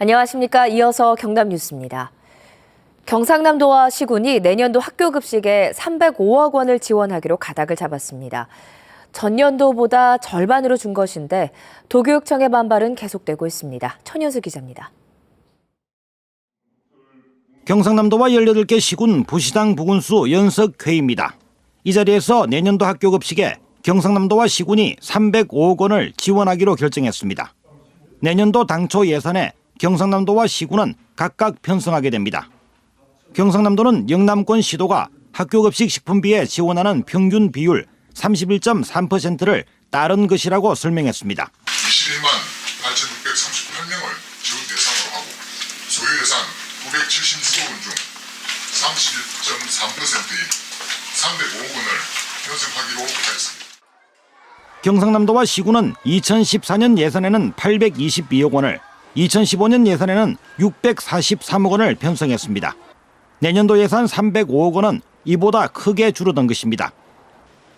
안녕하십니까. 이어서 경남 뉴스입니다. 경상남도와 시군이 내년도 학교급식에 305억 원을 지원하기로 가닥을 잡았습니다. 전년도보다 절반으로 준 것인데 도교육청의 반발은 계속되고 있습니다. 천현수 기자입니다. 경상남도와 18개 시군 부시당 부군수 연석회의입니다. 이 자리에서 내년도 학교급식에 경상남도와 시군이 305억 원을 지원하기로 결정했습니다. 내년도 당초 예산에 경상남도와 시군은 각각 편성하게 됩니다. 경상남도는 영남권 시도가 학교급식 식품비에 지원하는 평균 비율 31.3%를 따른 것이라고 설명했습니다. 21만 8,638명을 지원 대상으로 하고 소요 예산 976억 원 중 31.3%인 305억 원을 편성하기로 하였습니다. 경상남도와 시군은 2014년 예산에는 822억 원을, 2015년 예산에는 643억 원을 편성했습니다. 내년도 예산 305억 원은 이보다 크게 줄어든 것입니다.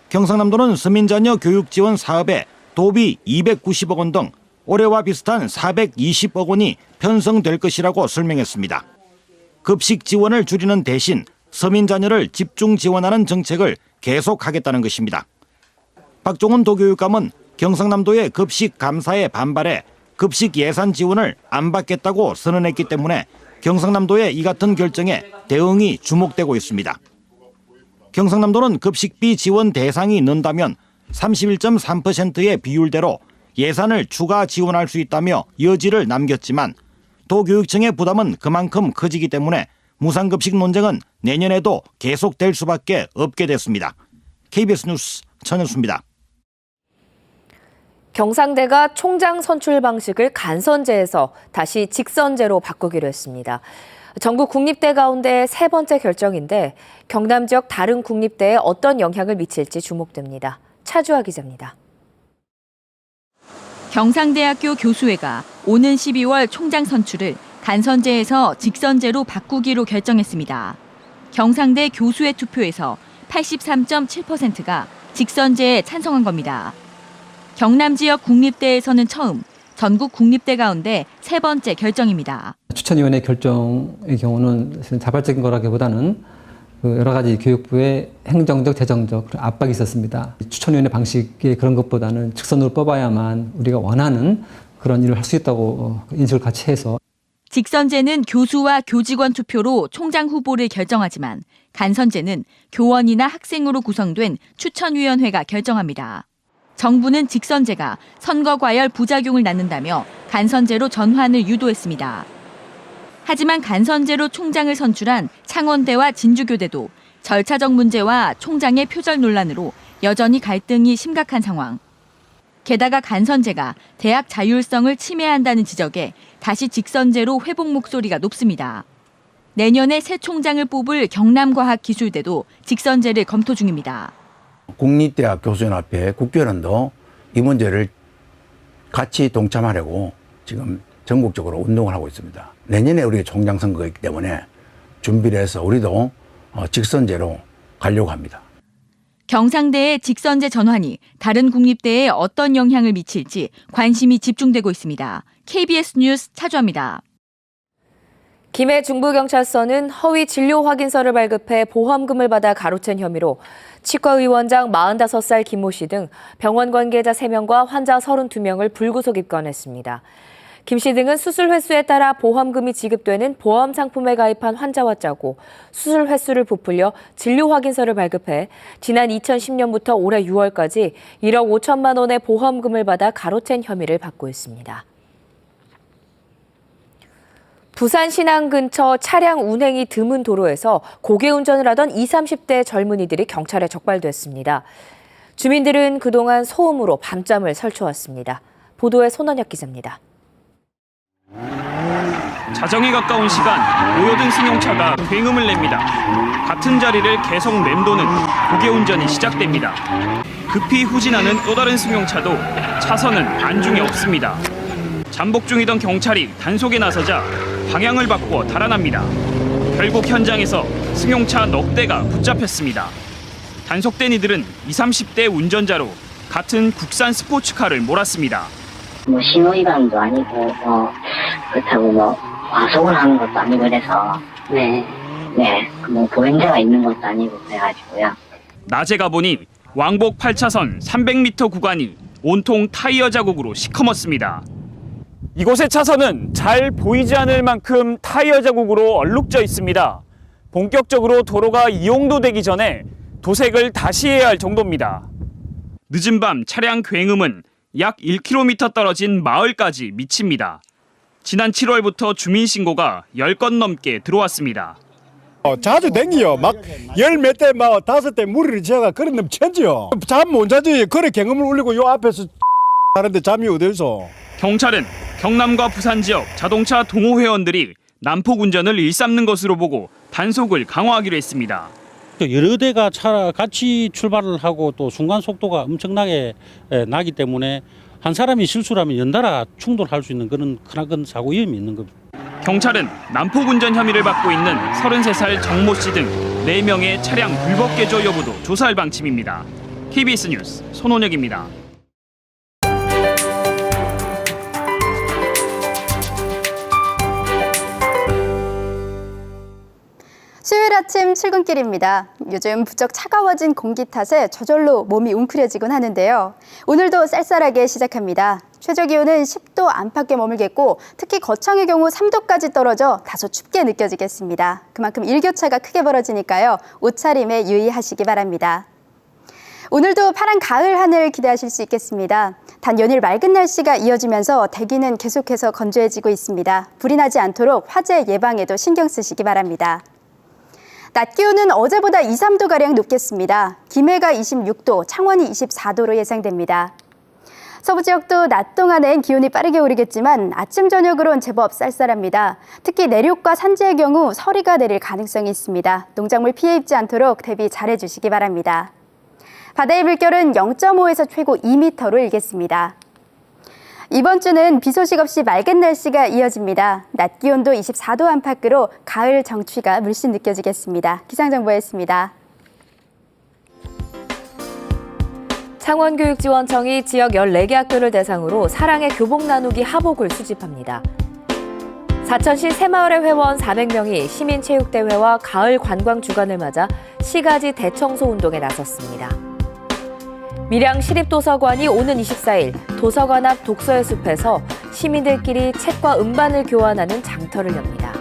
경상남도는 서민자녀 교육 지원 사업에 도비 290억 원 등 올해와 비슷한 420억 원이 편성될 것이라고 설명했습니다. 급식 지원을 줄이는 대신 서민자녀를 집중 지원하는 정책을 계속하겠다는 것입니다. 박종훈 도교육감은 경상남도의 급식 감사에 반발해 급식 예산 지원을 안 받겠다고 선언했기 때문에 경상남도의 이 같은 결정에 대응이 주목되고 있습니다. 경상남도는 급식비 지원 대상이 는다면 31.3%의 비율대로 예산을 추가 지원할 수 있다며 여지를 남겼지만 도교육청의 부담은 그만큼 커지기 때문에 무상급식 논쟁은 내년에도 계속될 수밖에 없게 됐습니다. KBS 뉴스 천현수입니다. 경상대가 총장 선출 방식을 간선제에서 다시 직선제로 바꾸기로 했습니다. 전국 국립대 가운데 세 번째 결정인데 경남 지역 다른 국립대에 어떤 영향을 미칠지 주목됩니다. 차주아 기자입니다. 경상대학교 교수회가 오는 12월 총장 선출을 간선제에서 직선제로 바꾸기로 결정했습니다. 경상대 교수회 투표에서 83.7%가 직선제에 찬성한 겁니다. 경남 지역 국립대에서는 처음, 전국 국립대 가운데 세 번째 결정입니다. 추천위원회 결정의 경우는 자발적인 거라기보다는 여러 가지 교육부의 행정적, 재정적 압박이 있었습니다. 추천위원회 방식의 그런 것보다는 직선으로 뽑아야만 우리가 원하는 그런 일을 할 수 있다고 인식을 같이 해서. 직선제는 교수와 교직원 투표로 총장 후보를 결정하지만 간선제는 교원이나 학생으로 구성된 추천위원회가 결정합니다. 정부는 직선제가 선거 과열 부작용을 낳는다며 간선제로 전환을 유도했습니다. 하지만 간선제로 총장을 선출한 창원대와 진주교대도 절차적 문제와 총장의 표절 논란으로 여전히 갈등이 심각한 상황. 게다가 간선제가 대학 자율성을 침해한다는 지적에 다시 직선제로 회복 목소리가 높습니다. 내년에 새 총장을 뽑을 경남과학기술대도 직선제를 검토 중입니다. 국립대학 교수연합회 국교연도 이 문제를 같이 동참하려고 지금 전국적으로 운동을 하고 있습니다. 내년에 우리가 총장 선거가 있기 때문에 준비를 해서 우리도 직선제로 가려고 합니다. 경상대의 직선제 전환이 다른 국립대에 어떤 영향을 미칠지 관심이 집중되고 있습니다. KBS 뉴스 차주아입니다. 김해 중부경찰서는 허위 진료 확인서를 발급해 보험금을 받아 가로챈 혐의로 치과의원장 45살 김모 씨 등 병원 관계자 3명과 환자 32명을 불구속 입건했습니다. 김 씨 등은 수술 횟수에 따라 보험금이 지급되는 보험 상품에 가입한 환자와 짜고 수술 횟수를 부풀려 진료 확인서를 발급해 지난 2010년부터 올해 6월까지 1억 5천만 원의 보험금을 받아 가로챈 혐의를 받고 있습니다. 부산 신안 근처 차량 운행이 드문 도로에서 고개 운전을 하던 20, 30대 젊은이들이 경찰에 적발됐습니다. 주민들은 그동안 소음으로 밤잠을 설쳐왔습니다. 보도에 손원혁 기자입니다. 자정이 가까운 시간 모여든 승용차가 굉음을 냅니다. 같은 자리를 계속 맴도는 고개 운전이 시작됩니다. 급히 후진하는 또 다른 승용차도 차선은 안중에 없습니다. 잠복 중이던 경찰이 단속에 나서자 방향을 바꾸어 달아납니다. 결국 현장에서 승용차 넉 대가 붙잡혔습니다. 단속된 이들은 20, 30대 운전자로 같은 국산 스포츠카를 몰았습니다. 뭐 신호위반도 아니고 그렇다고 뭐 과속을 하는 것도 아니고 그래서 뭐 보행자가 있는 것도 아니고 그래가지고요. 낮에 가보니 왕복 8차선 300m 구간이 온통 타이어 자국으로 시커멓습니다. 이곳의 차선은 잘 보이지 않을 만큼 타이어 자국으로 얼룩져 있습니다. 본격적으로 도로가 이용도 되기 전에 도색을 다시 해야 할 정도입니다. 늦은 밤 차량 굉음은 약 1km 떨어진 마을까지 미칩니다. 지난 7월부터 주민 신고가 10건 넘게 들어왔습니다. 자주 댕기요. 막 열 몇 대, 막 5대 무리를 지어가 그런 놈 천지요. 잠 못 자지. 그래 경음을 울리고 요 앞에서 하는데 잠이 어디서? 경찰은 경남과 부산 지역 자동차 동호 회원들이 난폭 운전을 일삼는 것으로 보고 단속을 강화하기로 했습니다. 여러 대가 같이 출발을 하고 또 순간 속도가 엄청나게 나기 때문에 한 사람이 실수라면 연달아 충돌할 수 있는 그런 크나큰 사고 위험이 있는 겁니다. 경찰은 난폭 운전 혐의를 받고 있는 33살 정모 씨 등 4명의 차량 불법 개조 여부도 조사할 방침입니다. KBS 뉴스 손원혁입니다. 수요일 아침 출근길입니다. 요즘 부쩍 차가워진 공기 탓에 저절로 몸이 웅크려지곤 하는데요. 오늘도 쌀쌀하게 시작합니다. 최저 기온은 10도 안팎에 머물겠고 특히 거창의 경우 3도까지 떨어져 다소 춥게 느껴지겠습니다. 그만큼 일교차가 크게 벌어지니까요. 옷차림에 유의하시기 바랍니다. 오늘도 파란 가을 하늘 기대하실 수 있겠습니다. 단 연일 맑은 날씨가 이어지면서 대기는 계속해서 건조해지고 있습니다. 불이 나지 않도록 화재 예방에도 신경 쓰시기 바랍니다. 낮 기온은 어제보다 2, 3도가량 높겠습니다. 김해가 26도, 창원이 24도로 예상됩니다. 서부 지역도 낮 동안엔 기온이 빠르게 오르겠지만 아침, 저녁으론 제법 쌀쌀합니다. 특히 내륙과 산지의 경우 서리가 내릴 가능성이 있습니다. 농작물 피해 입지 않도록 대비 잘해주시기 바랍니다. 바다의 물결은 0.5에서 최고 2m로 일겠습니다. 이번 주는 비 소식 없이 맑은 날씨가 이어집니다. 낮 기온도 24도 안팎으로 가을 정취가 물씬 느껴지겠습니다. 기상정보였습니다. 창원교육지원청이 지역 14개 학교를 대상으로 사랑의 교복 나누기 하복을 수집합니다. 사천시 새마을의 회원 400명이 시민체육대회와 가을 관광 주간을 맞아 시가지 대청소 운동에 나섰습니다. 밀양 시립도서관이 오는 24일 도서관 앞 독서의 숲에서 시민들끼리 책과 음반을 교환하는 장터를 엽니다.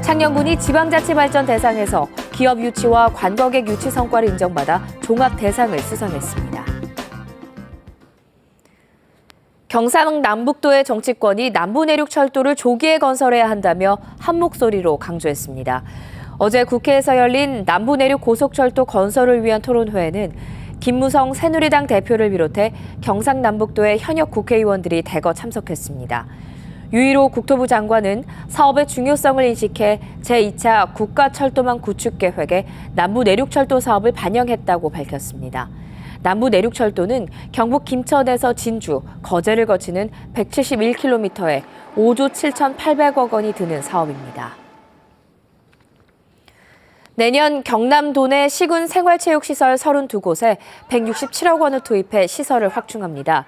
창녕군이 지방자치발전 대상에서 기업 유치와 관광객 유치 성과를 인정받아 종합 대상을 수상했습니다. 경상남북도의 정치권이 남부내륙철도를 조기에 건설해야 한다며 한 목소리로 강조했습니다. 어제 국회에서 열린 남부내륙 고속철도 건설을 위한 토론회에는 김무성 새누리당 대표를 비롯해 경상남북도의 현역 국회의원들이 대거 참석했습니다. 유일호 국토부 장관은 사업의 중요성을 인식해 제2차 국가철도망 구축 계획에 남부내륙철도 사업을 반영했다고 밝혔습니다. 남부내륙철도는 경북 김천에서 진주, 거제를 거치는 171km에 5조 7,800억 원이 드는 사업입니다. 내년 경남 도내 시군 생활체육시설 32곳에 167억 원을 투입해 시설을 확충합니다.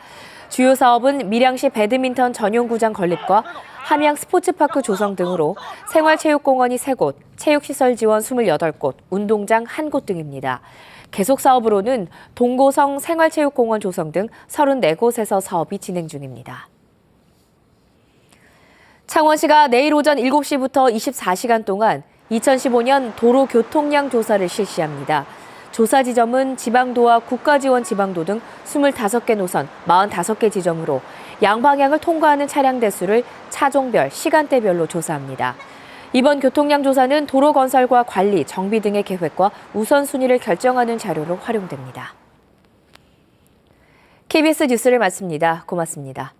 주요 사업은 밀양시 배드민턴 전용구장 건립과 함양 스포츠파크 조성 등으로 생활체육공원이 3곳, 체육시설 지원 28곳, 운동장 1곳 등입니다. 계속 사업으로는 동고성 생활체육공원 조성 등 34곳에서 사업이 진행 중입니다. 창원시가 내일 오전 7시부터 24시간 동안 2015년 도로 교통량 조사를 실시합니다. 조사 지점은 지방도와 국가지원 지방도 등 25개 노선, 45개 지점으로 양방향을 통과하는 차량 대수를 차종별, 시간대별로 조사합니다. 이번 교통량 조사는 도로 건설과 관리, 정비 등의 계획과 우선순위를 결정하는 자료로 활용됩니다. KBS 뉴스를 마칩니다. 고맙습니다.